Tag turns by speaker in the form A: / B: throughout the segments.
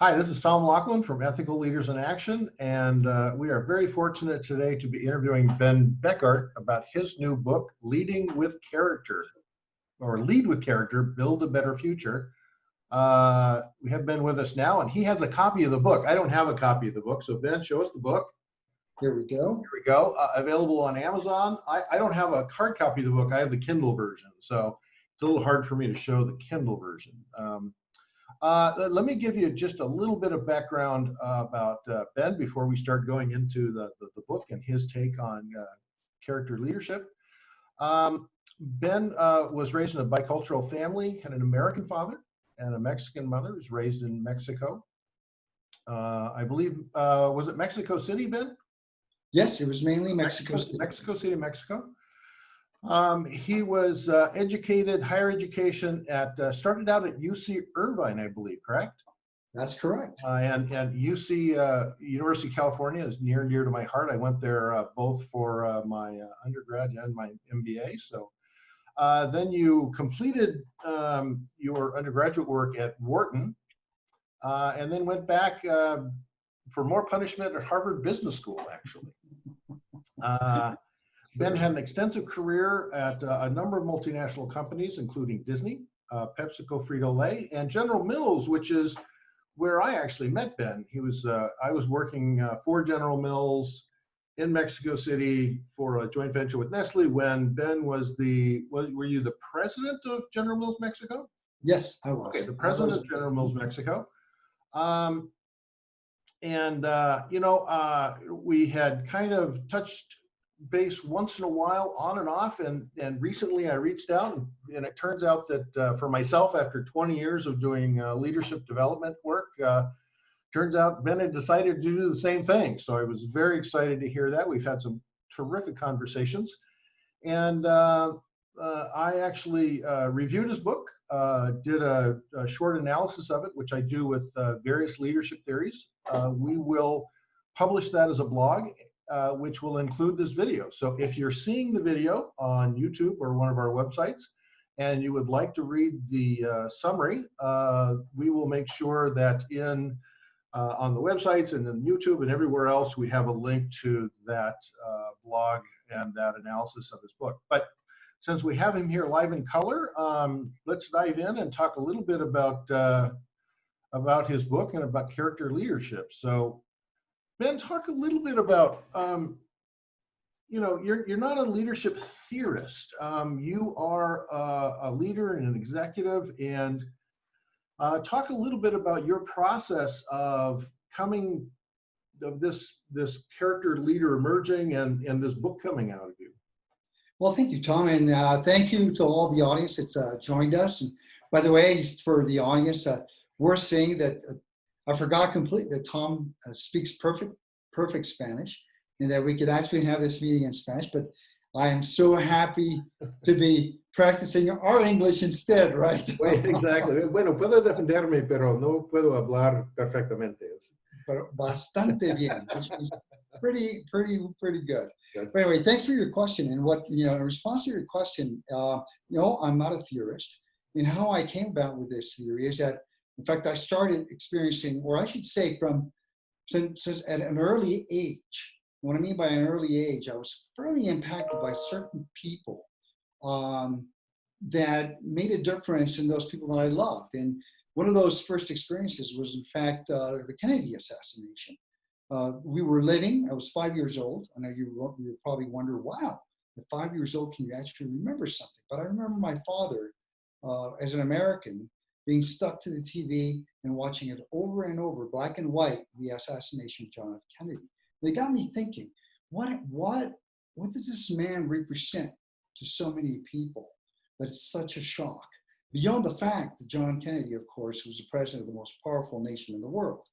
A: Hi, this is Tom Laughlin from Ethical Leaders in Action, and we are very fortunate today to be interviewing Ben Beckhart about his new book, Leading with Character, or Lead with Character, Build a Better Future. We have Ben with us now, and he has a copy of the book. I don't have a copy of the book, so Ben, show us the book.
B: Here we go.
A: Here we go. Available on Amazon. I don't have a hard copy of the book. I have the Kindle version, so it's a little hard for me to show the Kindle version. Let me give you just a little bit of background about Ben before we start going into the book and his take on character leadership. Ben was raised in a bicultural family, had an American father and a Mexican mother. He was raised in Mexico. I believe, was it Mexico City, Ben?
B: Yes, it was mainly Mexico City.
A: Mexico City, Mexico. He was educated, higher education started out at UC Irvine, I believe, correct?
B: That's correct.
A: And UC, University of California is near and dear to my heart. I went there both for my undergrad and my MBA. So then you completed your undergraduate work at Wharton and then went back for more punishment at Harvard Business School, actually. Ben had an extensive career at a number of multinational companies, including Disney, PepsiCo, Frito-Lay, and General Mills, which is where I actually met Ben. I was working for General Mills in Mexico City for a joint venture with Nestle when Ben was were you the president of General Mills Mexico?
B: Yes, I was.
A: Okay, the president of General Mills Mexico. We had kind of touched base once in a while on and off, and recently I reached out, and it turns out that for myself, after 20 years of doing leadership development work, turns out Ben had decided to do the same thing. So I was very excited to hear that. We've had some terrific conversations, and I actually reviewed his book, did a short analysis of it, which I do with various leadership theories. We will publish that as a blog, which will include this video. So if you're seeing the video on YouTube or one of our websites, and you would like to read the summary, we will make sure that on the websites and in YouTube and everywhere else, we have a link to that blog and that analysis of his book. But since we have him here live in color, let's dive in and talk a little bit about his book and about character leadership. So Ben, talk a little bit about, you're not a leadership theorist. You are a leader and an executive, and talk a little bit about your process of this character leader emerging and this book coming out of you.
B: Well, thank you, Tom, and thank you to all the audience that's joined us. And by the way, for the audience, we're saying that I forgot completely that Tom speaks perfect Spanish, and that we could actually have this meeting in Spanish, but I am so happy to be practicing our English instead, right?
A: Exactly. Bueno, puedo defenderme, pero no puedo hablar perfectamente.
B: Pero bastante bien, which is pretty good. But anyway, thanks for your question. And in response to your question, no, I'm not a theorist. And how I came about with this theory is that, in fact, I started experiencing, or I should say since at an early age. What I mean by an early age, I was fairly impacted by certain people that made a difference in those people that I loved. And one of those first experiences was, in fact, the Kennedy assassination. We were living, I was 5 years old. I know you probably wonder, wow, at 5 years old, can you actually remember something? But I remember my father, as an American, being stuck to the TV and watching it over and over, black and white, the assassination of John F. Kennedy. They got me thinking, what does this man represent to so many people that it's such a shock? Beyond the fact that John Kennedy, of course, was the president of the most powerful nation in the world.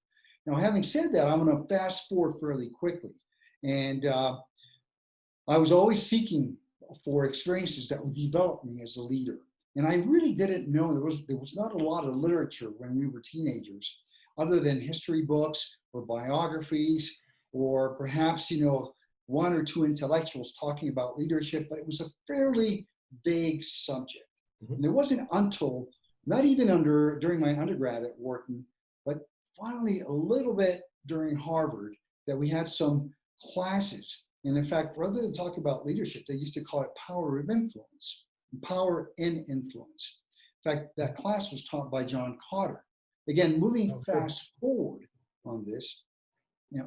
B: Now, having said that, I'm going to fast forward fairly quickly. And I was always seeking for experiences that would develop me as a leader. And I really didn't know, there was not a lot of literature when we were teenagers, other than history books or biographies, or perhaps, one or two intellectuals talking about leadership, but it was a fairly vague subject. Mm-hmm. And it wasn't until, not even during my undergrad at Wharton, but finally a little bit during Harvard that we had some classes. And in fact, rather than talk about leadership, they used to call it power of influence, power in influence. In fact, that class was taught by John Cotter. Again, moving fast forward on this,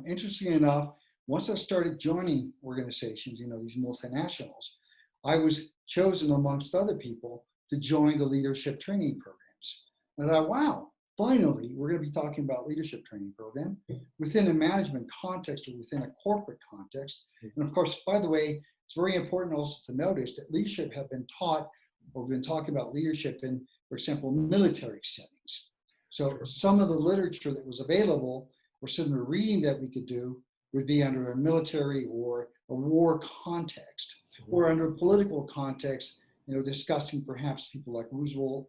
B: interestingly enough, once I started joining organizations, these multinationals, I was chosen amongst other people to join the leadership training programs. And I thought, wow, finally, we're going to be talking about leadership training program within a management context or within a corporate context. And of course, by the way, it's very important also to notice that leadership have been taught, or we've been talking about leadership in, for example, military settings. So some of the literature that was available or some of the reading that we could do would be under a military or a war context, or under a political context, discussing perhaps people like Roosevelt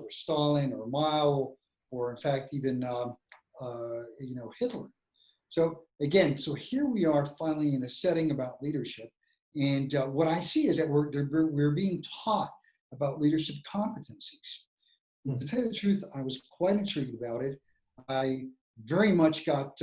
B: or Stalin or Mao, or in fact even Hitler. So again, so here we are finally in a setting about leadership, and what I see is that we're being taught about leadership competencies. To tell you the truth, I was quite intrigued about it. I very much got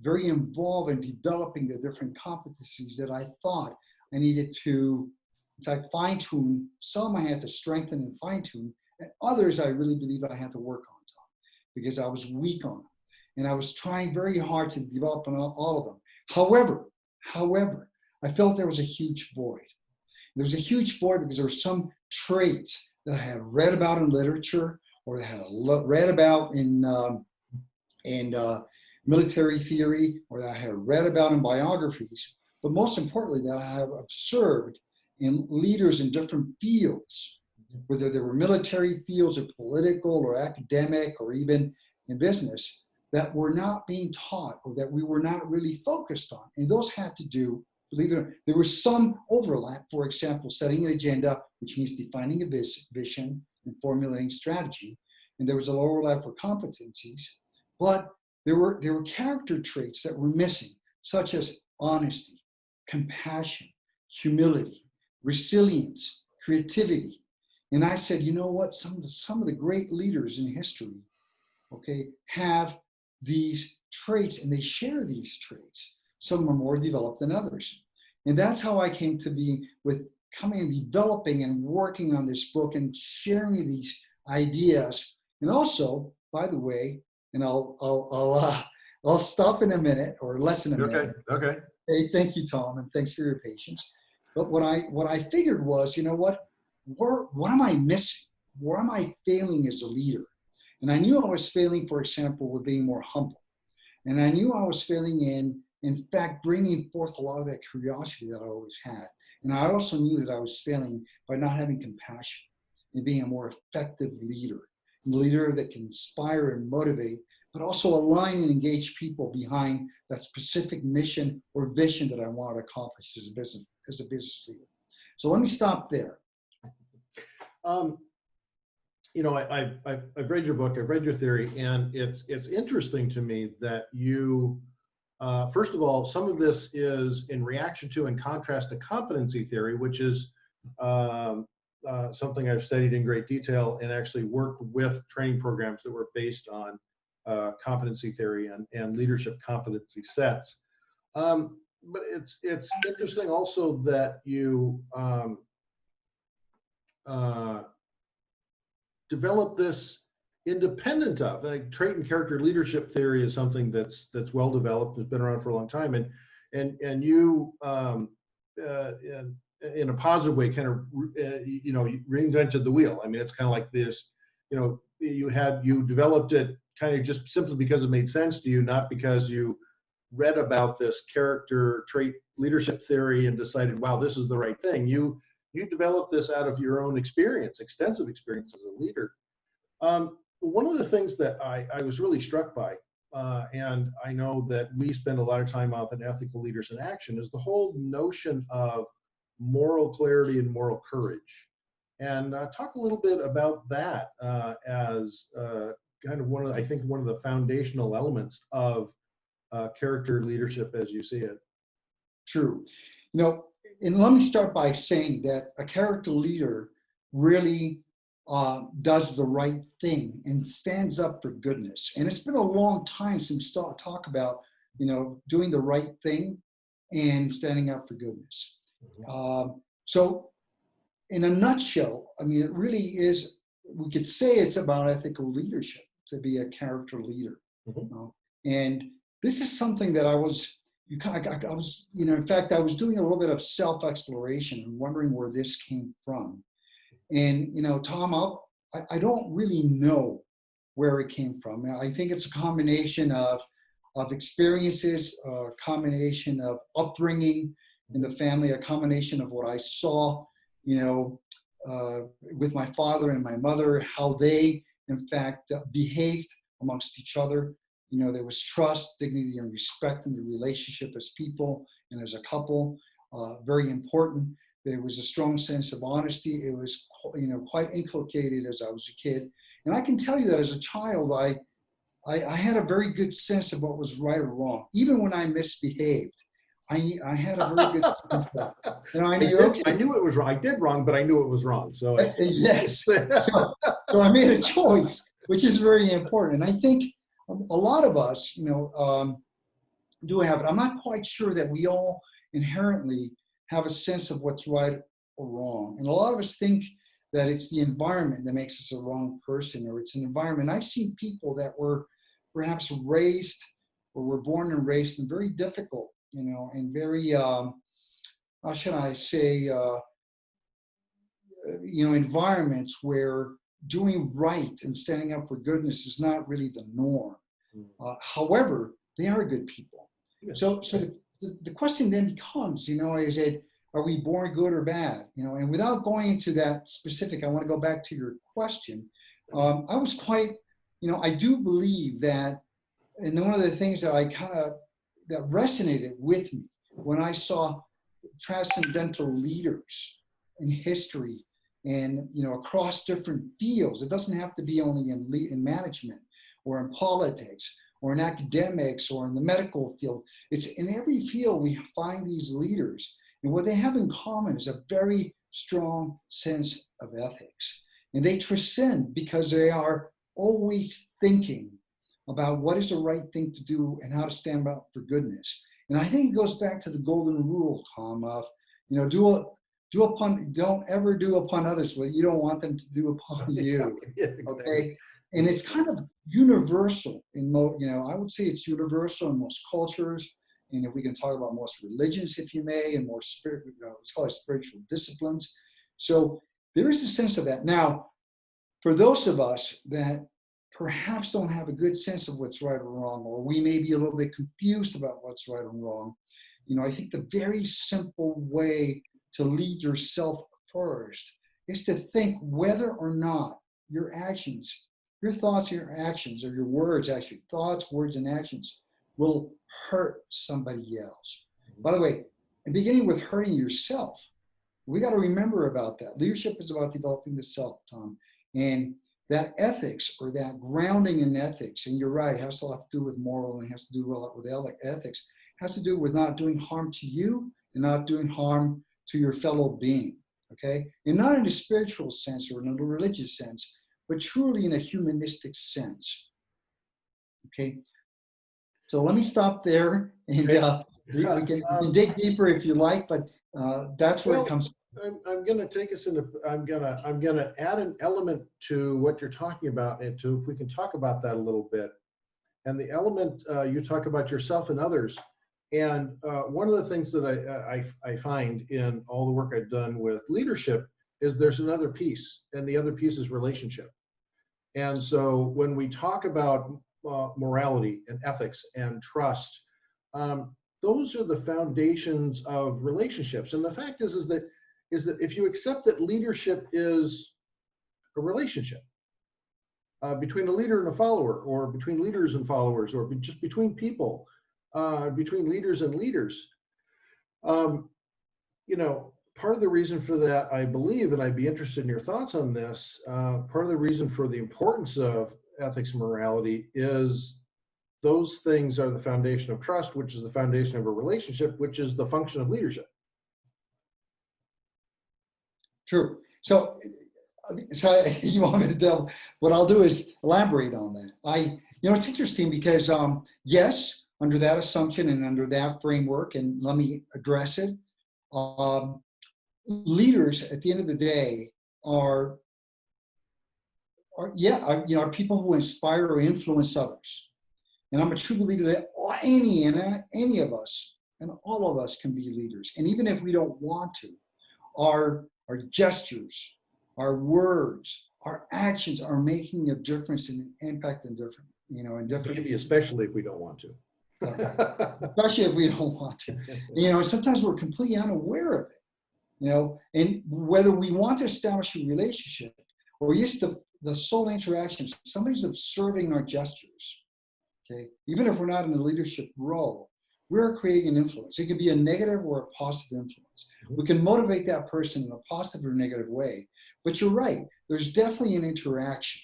B: very involved in developing the different competencies that I thought I needed to, in fact, fine-tune. Some I had to strengthen and fine-tune, and others I really believe I had to work on, Tom, because I was weak on them. And I was trying very hard to develop on all of them. However, I felt there was a huge void. There was a huge void because there were some traits that I had read about in literature, or that I had read about in military theory, or that I had read about in biographies, but most importantly, that I have observed in leaders in different fields, whether they were military fields or political or academic or even in business, that were not being taught or that we were not really focused on. And those had to do, believe it or not, there was some overlap, for example, setting an agenda, which means defining a vision and formulating strategy. And there was an overlap for competencies, but there were character traits that were missing, such as honesty, compassion, humility, resilience, creativity. And I said, you know what? Some of the great leaders in history, have these traits, and they share these traits. Some are more developed than others. And that's how I came to be with coming and developing and working on this book and sharing these ideas. And also, by the way, and I'll stop in a minute, or less than a minute.
A: Okay.
B: Hey, thank you, Tom, and thanks for your patience. But what I figured was, what am I missing? Where am I failing as a leader? And I knew I was failing, for example, with being more humble. And I knew I was failing in fact, bringing forth a lot of that curiosity that I always had. And I also knew that I was failing by not having compassion and being a more effective leader, a leader that can inspire and motivate, but also align and engage people behind that specific mission or vision that I want to accomplish as a business leader. So let me stop there.
A: I've read your book, I've read your theory, and it's interesting to me that you, first of all, some of this is in reaction to and contrast to competency theory, which is something I've studied in great detail and actually worked with training programs that were based on competency theory and leadership competency sets. But it's interesting also that you develop this independent of, like, trait and character leadership theory is something that's well developed, has been around for a long time, and you in a positive way kind of reinvented the wheel. I mean, it's kind of like this, you developed it kind of just simply because it made sense to you, not because you read about this character trait leadership theory and decided, wow, this is the right thing. You developed this out of your own experience, extensive experience as a leader. One of the things that I was really struck by, and I know that we spend a lot of time out in Ethical Leaders in Action, is the whole notion of moral clarity and moral courage. And talk a little bit about that as kind of one of the foundational elements of character leadership as you see it.
B: True. And let me start by saying that a character leader really does the right thing and stands up for goodness. And it's been a long time since talk about, doing the right thing and standing up for goodness. So in a nutshell, I mean, it really is, we could say it's about ethical leadership, to be a character leader. And this is something that I was, in fact, I was doing a little bit of self-exploration and wondering where this came from. And, Tom, I don't really know where it came from. I think it's a combination of experiences, a combination of upbringing in the family, a combination of what I saw, with my father and my mother, how they, in fact, behaved amongst each other. There was trust, dignity, and respect in the relationship as people and as a couple, very important. There was a strong sense of honesty. It was, quite inculcated as I was a kid. And I can tell you that as a child, I had a very good sense of what was right or wrong. Even when I misbehaved, I had a very good sense of, I knew, okay.
A: I knew it was wrong. I did wrong, but I knew it was wrong. So
B: yes. So I made a choice, which is very important. And I think a lot of us, do have it. I'm not quite sure that we all inherently have a sense of what's right or wrong. And a lot of us think that it's the environment that makes us a wrong person, or it's an environment. I've seen people that were perhaps raised or were born and raised in very difficult, and very, how should I say, environments where doing right and standing up for goodness is not really the norm. However, they are good people. So the question then becomes, is it, are we born good or bad? And without going into that specific, I want to go back to your question. I was quite, I do believe that, and one of the things that that resonated with me when I saw transcendental leaders in history and, across different fields. It doesn't have to be only in management or in politics or in academics or in the medical field. It's in every field we find these leaders. And what they have in common is a very strong sense of ethics. And they transcend because they are always thinking about what is the right thing to do and how to stand up for goodness. And I think it goes back to the golden rule, Tom, of, don't ever do upon others what you don't want them to do upon you.
A: Yeah, exactly.
B: Okay. And it's kind of universal in I would say it's universal in most cultures. And if we can talk about most religions, if you may, and more let's call it spiritual disciplines. So there is a sense of that. Now, for those of us that perhaps don't have a good sense of what's right or wrong, or we may be a little bit confused about what's right or wrong, I think the very simple way to lead yourself first is to think whether or not your actions, your thoughts, your actions, or your words, actually, thoughts, words, and actions will hurt somebody else. By the way, and beginning with hurting yourself, we got to remember about that. Leadership is about developing the self, Tom. And that ethics, or that grounding in ethics, and you're right, has a lot to do with moral and has to do a lot with ethics, has to do with not doing harm to you and not doing harm to your fellow being, okay? And not in a spiritual sense or in a religious sense, but truly in a humanistic sense, okay? So let me stop there, and we can dig deeper if you like, but that's where it comes from.
A: I'm going to take us into, I'm going to add an element to what you're talking about, and to, if we can talk about that a little bit. And the element, you talk about yourself and others. And one of the things that I find in all the work I've done with leadership is there's another piece, and the other piece is relationship. And so when we talk about morality and ethics and trust, those are the foundations of relationships. And the fact is that if you accept that leadership is a relationship between a leader and a follower, or between leaders and followers, or just between people, between leaders and leaders, part of the reason for that, I believe, and I'd be interested in your thoughts on this, part of the reason for the importance of ethics and morality is those things are the foundation of trust, which is the foundation of a relationship, which is the function of leadership.
B: True. So So you want me to tell? What I'll do is elaborate on that. It's interesting because yes, under that assumption and under that framework, and let me address it. Um, Leaders, at the end of the day, are are people who inspire or influence others. And I'm a true believer that any of us and all of us can be leaders. And even if we don't want to, our gestures, our words, our actions are making a difference and impact in different, in different.
A: Maybe especially if we don't want to.
B: Especially if we don't want to. Sometimes we're completely unaware of it, and whether we want to establish a relationship or just the sole interaction, somebody's observing our gestures, okay? Even if we're not in a leadership role, we're creating an influence. It could be a negative or a positive influence. We can motivate that person in a positive or negative way, but you're right, there's definitely an interaction.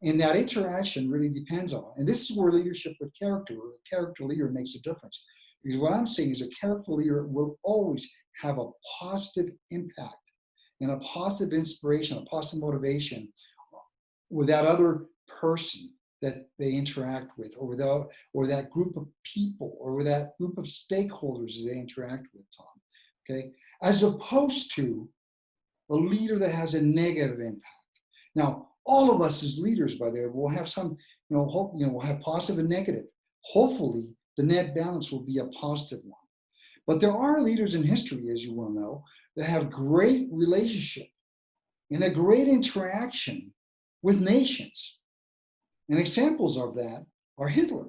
B: And that interaction really depends on, and this is where leadership with character, or a character leader makes a difference. Because what I'm saying is a character leader will always have a positive impact and a positive inspiration, a positive motivation with that other person that they interact with, or that group of people, or with that group of stakeholders that they interact with, Tom. Okay, as opposed to a leader that has a negative impact. Now, all of us as leaders, by the way, will have some, we'll have positive and negative. Hopefully, the net balance will be a positive one. But there are leaders in history, as you well know, that have great relationship and a great interaction with nations. And examples of that are Hitler,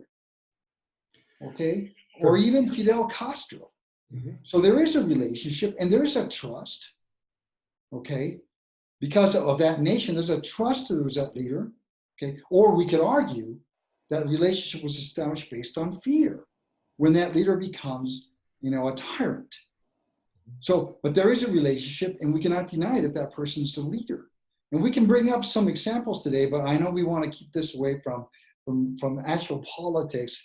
B: okay, or even Fidel Castro. Mm-hmm. So there is a relationship and there is a trust, okay, because of that nation. There's a trust towards that leader, okay, or we could argue that relationship was established based on fear when that leader becomes, a tyrant. So, but there is a relationship, and we cannot deny that that person is a leader. And we can bring up some examples today, but I know we want to keep this away from actual politics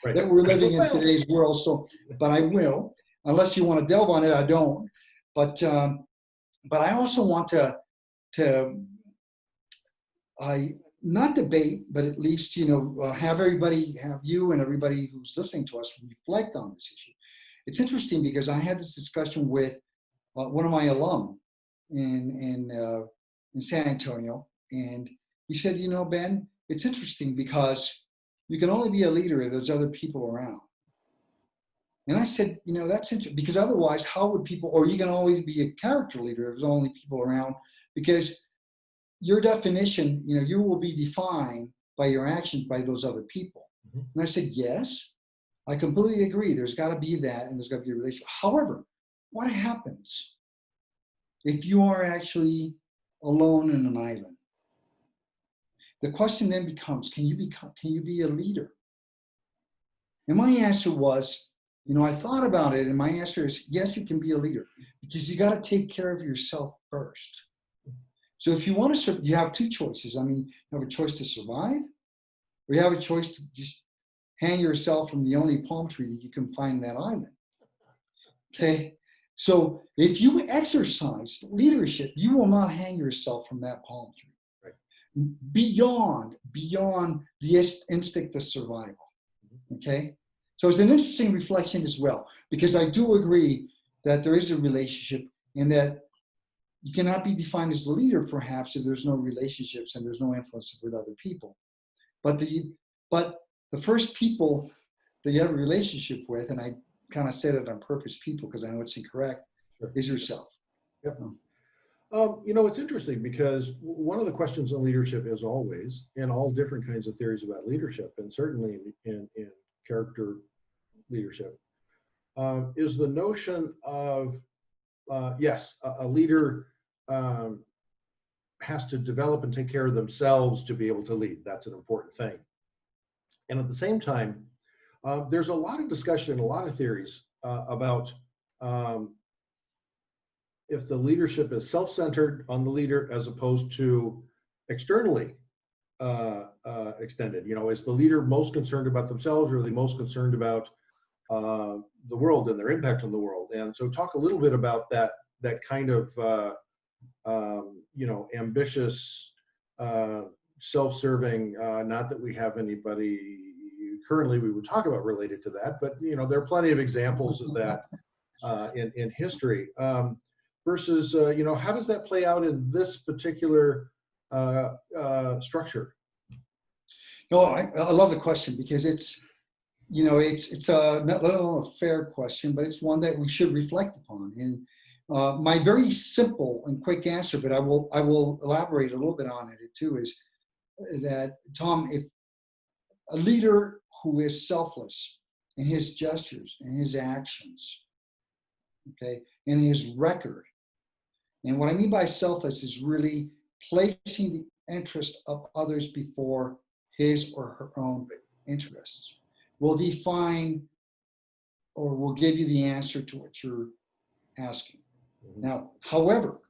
B: that we're living in today's world. So, but I will, unless you want to delve on it, I don't. But I also want to not debate, but at least have you and everybody who's listening to us reflect on this issue. It's interesting because I had this discussion with one of my alum in San Antonio, and he said, Ben, it's interesting because you can only be a leader if there's other people around. And I said, that's interesting, because otherwise, how would people, or you can always be a character leader if there's only people around, because your definition, you will be defined by your actions by those other people. Mm-hmm. And I said, yes, I completely agree. There's got to be that, and there's got to be a relationship. However, what happens if you are actually alone in an island? The question then becomes, can you be a leader? And my answer was, I thought about it, and my answer is, yes, you can be a leader, because you got to take care of yourself first. So if you want to serve, you have two choices. You have a choice to survive, or you have a choice to just hang yourself from the only palm tree that you can find in that island. Okay? So if you exercise leadership, you will not hang yourself from that palm tree. Right. Beyond the instinct of survival. Okay? So it's an interesting reflection as well, because I do agree that there is a relationship, and that you cannot be defined as a leader, perhaps, if there's no relationships and there's no influence with other people. But the first people that you have a relationship with, and I kind of said it on purpose, people, because I know it's incorrect, sure, is yourself.
A: Yep. It's interesting because one of the questions on leadership, as always, in all different kinds of theories about leadership, and certainly in character leadership, is the notion of, yes, a leader has to develop and take care of themselves to be able to lead. That's an important thing. And at the same time, there's a lot of discussion, a lot of theories about if the leadership is self-centered on the leader as opposed to externally extended. Is the leader most concerned about themselves, or are they most concerned about the world and their impact on the world? And so talk a little bit about that kind of ambitious, self-serving, not that we have anybody currently we would talk about related to that, but there are plenty of examples of that in history. Versus, how does that play out in this particular structure?
B: No, I love the question because it's not only a fair question, but it's one that we should reflect upon. And my very simple and quick answer, but I will elaborate a little bit on it too, is that, Tom, if a leader who is selfless in his gestures and his actions, okay, and his record, and what I mean by selfless is really placing the interest of others before his or her own interests, will define or will give you the answer to what you're asking. Mm-hmm. Now, however,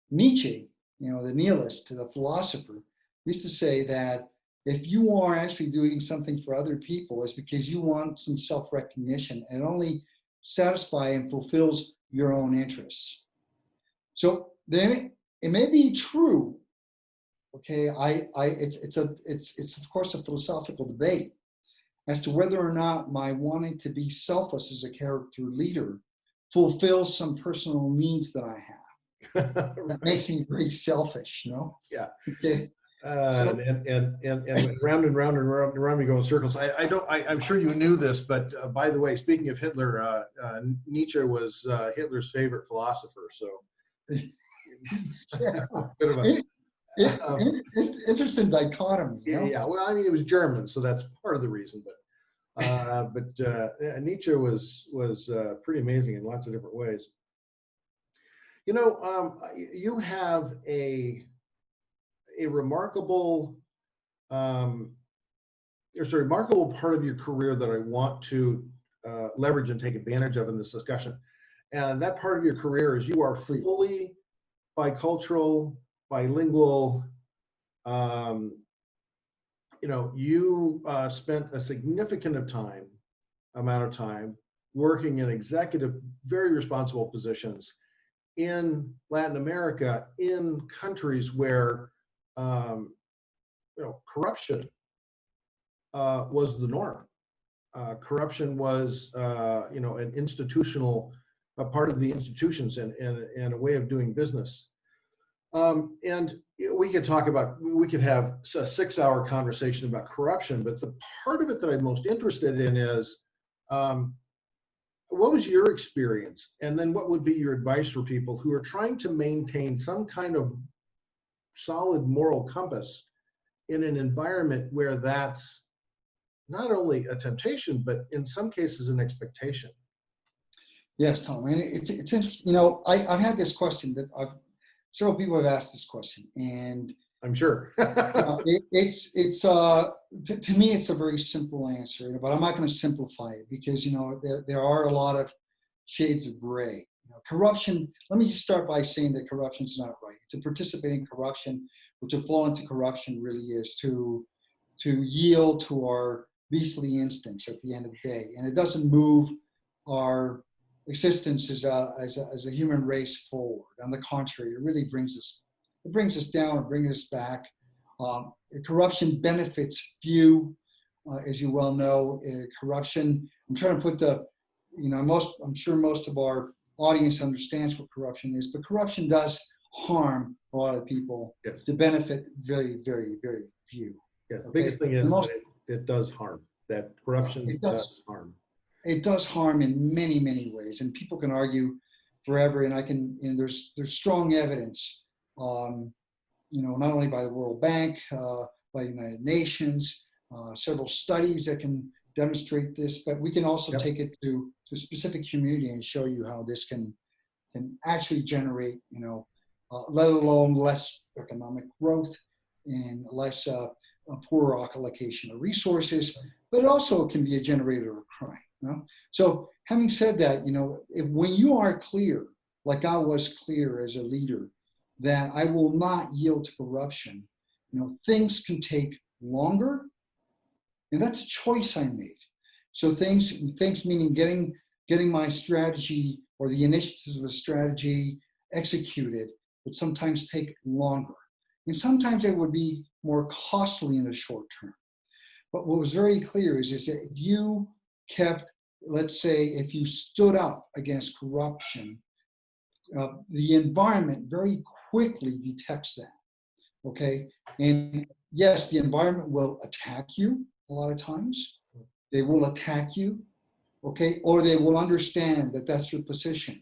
B: Nietzsche, the nihilist, the philosopher, used to say that if you are actually doing something for other people, it's because you want some self-recognition, and it only satisfies and fulfills your own interests. So then it may be true. Okay, it's of course a philosophical debate as to whether or not my wanting to be selfless as a character leader fulfills some personal needs that I have. Right. That makes me very selfish,
A: Yeah.
B: Okay.
A: And round and round and round we go in circles. I'm sure you knew this, but by the way, speaking of Hitler, Nietzsche was Hitler's favorite philosopher. So.
B: Yeah.
A: Bit of a,
B: interesting dichotomy.
A: Yeah. Well, I mean, it was German, so that's part of the reason. But Nietzsche was pretty amazing in lots of different ways. You have a remarkable, remarkable part of your career that I want to leverage and take advantage of in this discussion. And that part of your career is you are fully bicultural, bilingual. You spent a significant amount of time working in executive, very responsible positions in Latin America, in countries where corruption was the norm. Corruption was an institutional, a part of the institutions and a way of doing business. And we could have a 6-hour conversation about corruption, but the part of it that I'm most interested in is, what was your experience? And then what would be your advice for people who are trying to maintain some kind of solid moral compass in an environment where that's not only a temptation, but in some cases an expectation?
B: Yes, Tom, and it's interesting. I've had this question that several people have asked this question, and
A: I'm sure.
B: To me, it's a very simple answer, but I'm not going to simplify it because, there are a lot of shades of gray. Corruption, let me just start by saying that corruption is not right. To participate in corruption or to fall into corruption really is to yield to our beastly instincts at the end of the day. And it doesn't move our existence as a human race forward. On the contrary, it really brings us down, it brings us back. Corruption benefits few, as you well know. Corruption, I'm trying to put I'm sure most of our audience understands what corruption is, but corruption does harm a lot of people. Yes. To benefit very, very, very few.
A: Yeah, the biggest thing is that it does harm. That corruption does harm.
B: It does harm in many, many ways, and people can argue forever. And there's strong evidence, not only by the World Bank, by the United Nations, several studies that can demonstrate this. But we can also take it to a specific community and show you how this can actually generate, let alone less economic growth and less a poorer allocation of resources, but it also can be a generator of crime. So having said that, when you are clear, like I was clear as a leader, that I will not yield to corruption, things can take longer, and that's a choice I made. So things meaning getting my strategy or the initiatives of a strategy executed would sometimes take longer. And sometimes it would be more costly in the short term. But what was very clear is that if you kept, let's say, if you stood up against corruption, the environment very quickly detects that, okay? And yes, the environment will attack you a lot of times. They will attack you, okay? Or they will understand that that's your position.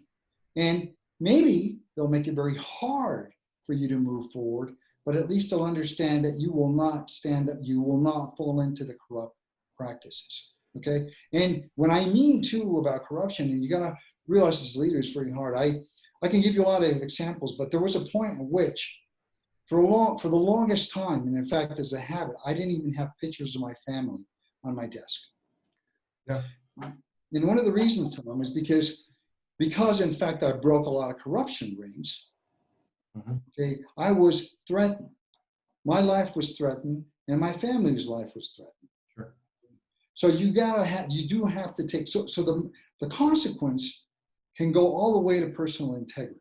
B: And maybe they'll make it very hard for you to move forward, but at least they'll understand that you will not stand up, you will not fall into the corrupt practices, okay? And when I mean too about corruption, and you gotta realize as leaders very hard, I can give you a lot of examples, but there was a point in which for the longest time, and in fact, as a habit, I didn't even have pictures of my family on my desk.
A: Yeah.
B: And one of the reasons, Tom, is because in fact I broke a lot of corruption rings. Okay, I was threatened. My life was threatened, and my family's life was threatened.
A: Sure.
B: So you do have to take. So the consequence can go all the way to personal integrity.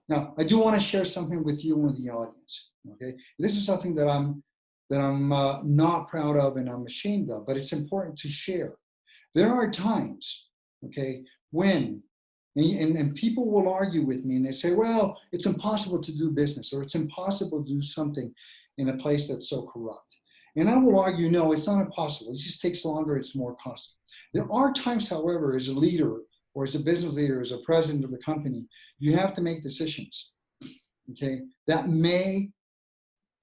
B: Now, I do want to share something with you and the audience. Okay, this is something that I'm not proud of and I'm ashamed of, but it's important to share. There are times, okay, when, and people will argue with me and they say, well, it's impossible to do business or it's impossible to do something in a place that's so corrupt. And I will argue, no, it's not impossible. It just takes longer. It's more costly. There are times, however, as a leader or as a business leader, as a president of the company, you have to make decisions, okay, that may,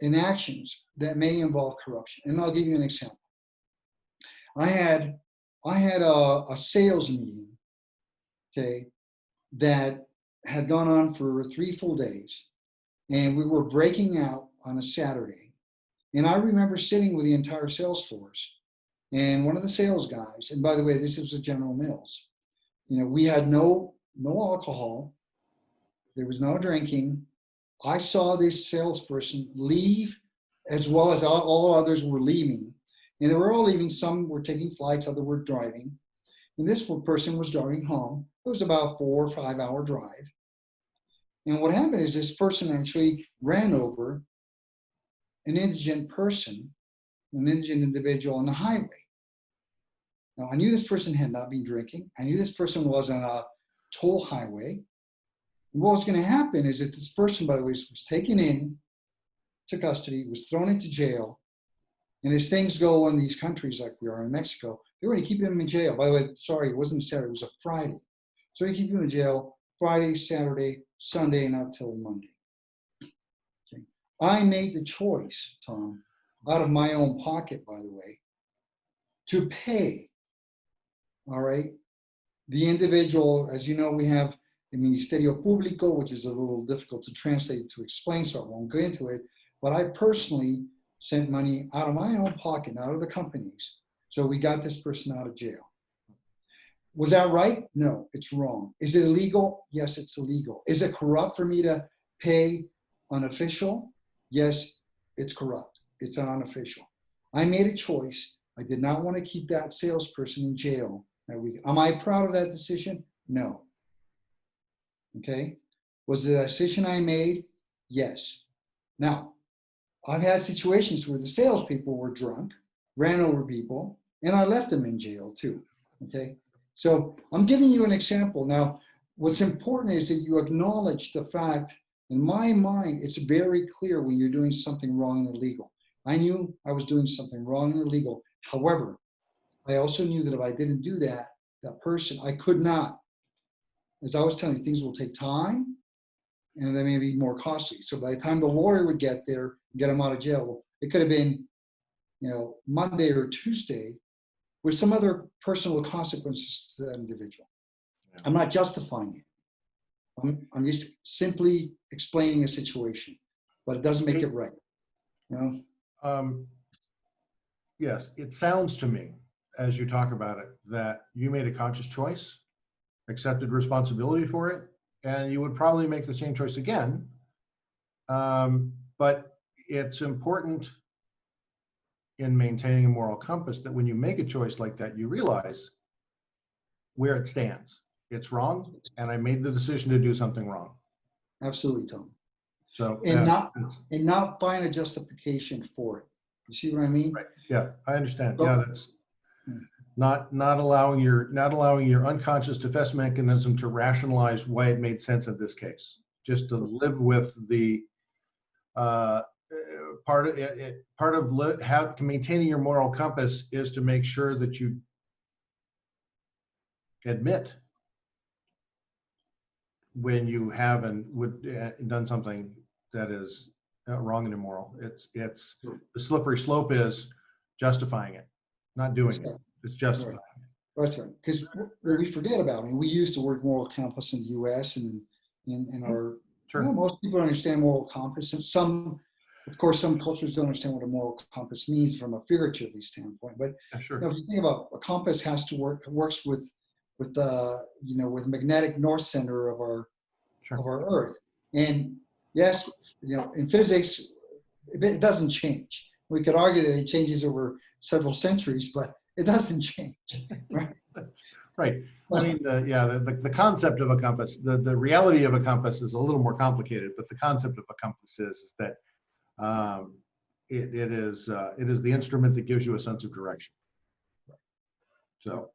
B: in actions that may involve corruption. And I'll give you an example. I had a sales meeting, okay, that had gone on for 3 full days, and we were breaking out on a Saturday. And I remember sitting with the entire sales force, and one of the sales guys, and by the way, this was at General Mills, you know, we had no alcohol, there was no drinking. I saw this salesperson leave, as well as all others were leaving. And they were all leaving. Some were taking flights, others were driving. And this person was driving home. It was about 4 or 5 hour drive. And what happened is this person actually ran over an indigent person, an indigent individual on the highway. Now, I knew this person had not been drinking. I knew this person was on a toll highway. And what was going to happen is that this person, by the way, was taken in to custody, was thrown into jail. And as things go in these countries like we are in Mexico, they were going to keep him in jail. By the way, sorry, it wasn't Saturday, it was a Friday. So they keep him in jail Friday, Saturday, Sunday, and not till Monday. Okay. I made the choice, Tom, out of my own pocket, by the way, to pay, all right, the individual. As you know, we have the Ministerio Público, which is a little difficult to translate, to explain, so I won't go into it. But I personally sent money out of my own pocket, out of the company's. So we got this person out of jail. Was that right? No, it's wrong. Is it illegal? Yes, it's illegal. Is it corrupt for me to pay an official? Yes, it's corrupt. It's unofficial. I made a choice. I did not want to keep that salesperson in jail that week. Am I proud of that decision? No. Okay. Was it a decision I made? Yes. Now, I've had situations where the salespeople were drunk, ran over people, and I left them in jail too. Okay. So I'm giving you an example. Now, what's important is that you acknowledge the fact, in my mind, it's very clear when you're doing something wrong and illegal. I knew I was doing something wrong and illegal. However, I also knew that if I didn't do that, that person, I could not. As I was telling you, things will take time and they may be more costly. So by the time the lawyer would get there, get him out of jail, it could have been, you know, Monday or Tuesday with some other personal consequences to that individual. Yeah. I'm not justifying it. I'm just simply explaining a situation, but it doesn't make it right. You know?
A: Yes, it sounds to me, as you talk about it, that you made a conscious choice, accepted responsibility for it, and you would probably make the same choice again. But it's important in maintaining a moral compass that when you make a choice like that, you realize where it stands. It's wrong, and I made the decision to do something wrong.
B: Absolutely, Tom.
A: So
B: and not
A: it's-
B: and not find a justification for it. You see what I mean?
A: right. Yeah, I understand.
B: So-
A: Yeah, that's not allowing your unconscious defense mechanism to rationalize why it made sense in this case. Just to live with the uh, part of maintaining your moral compass is to make sure that you admit when you have and done something that is wrong and immoral. It's the slippery slope is justifying it, not doing it. It's justifying it.
B: That's right. Because what we forget about, we use the word moral compass in the U.S. and in our,
A: Sure.
B: most people understand moral compass. And some, of course, some cultures don't understand what a moral compass means from a figuratively standpoint. But
A: Yeah, sure.
B: if you think about a compass has to works with the, with magnetic north center of our Earth. And yes, in physics, it doesn't change. We could argue that it changes over several centuries, but it doesn't change, right?
A: Right. I mean, the concept of a compass, the reality of a compass is a little more complicated, but the concept of a compass is that it is the instrument that gives you a sense of direction. So,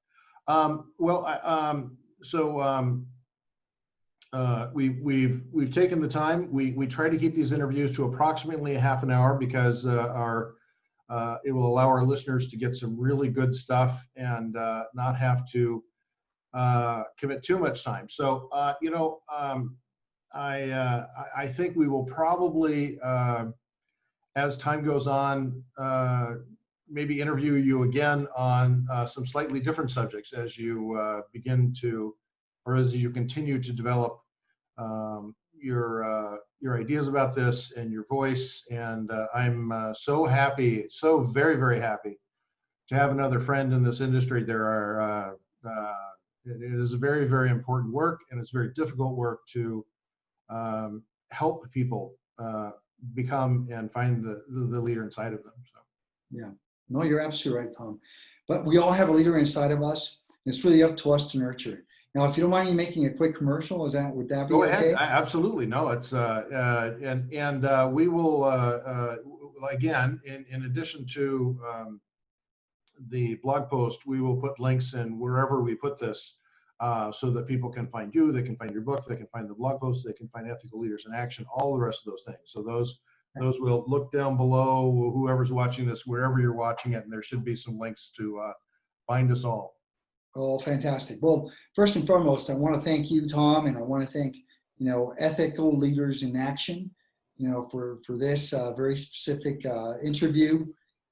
A: we've taken the time. We try to keep these interviews to approximately a half an hour because it will allow our listeners to get some really good stuff and not have to commit too much time. So I think we will probably, as time goes on, maybe interview you again on some slightly different subjects as you begin to, or as you continue to develop your ideas about this and your voice. And I'm so happy, so very, very happy to have another friend in this industry. It is a very, very important work, and it's very difficult work to help people become and find the leader inside of them. So.
B: Yeah, no, you're absolutely right, Tom. But we all have a leader inside of us. And it's really up to us to nurture it. Now, if you don't mind me making a quick commercial, would that be
A: Go
B: okay?
A: ahead. Absolutely. No, it's we will again, in addition to the blog post, we will put links in wherever we put this so that people can find you, they can find your book, they can find the blog post, they can find Ethical Leaders in Action, all the rest of those things. So those will look down below, whoever's watching this, wherever you're watching it, and there should be some links to find us all.
B: Oh, fantastic. Well, first and foremost, I want to thank you, Tom, and I want to thank, Ethical Leaders in Action, for this very specific interview.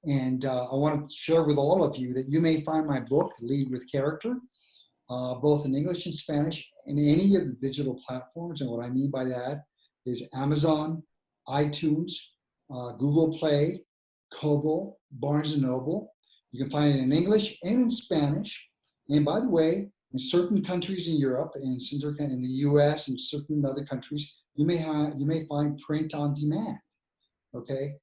B: And I want to share with all of you that you may find my book, Lead with Character, both in English and Spanish, in any of the digital platforms. And what I mean by that is Amazon, iTunes, Google Play, Kobo, Barnes & Noble. You can find it in English and in Spanish. And by the way, in certain countries in Europe, in the US and certain other countries, you may find print on demand, okay,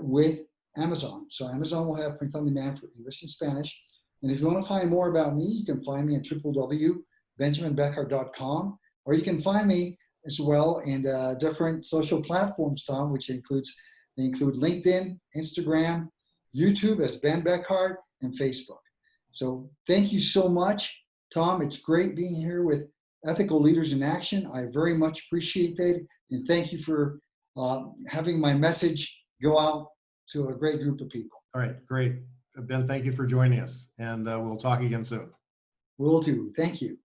B: with Amazon. So Amazon will have print on demand for English and Spanish. And if you want to find more about me, you can find me at www.benjaminbeckhart.com, or you can find me as well in different social platforms, Tom, which include LinkedIn, Instagram, YouTube as Ben Beckhart, and Facebook. So thank you so much, Tom. It's great being here with Ethical Leaders in Action. I very much appreciate that. And thank you for having my message go out to a great group of people.
A: All right, great. Ben, thank you for joining us. And we'll talk again soon.
B: Will do. Thank you.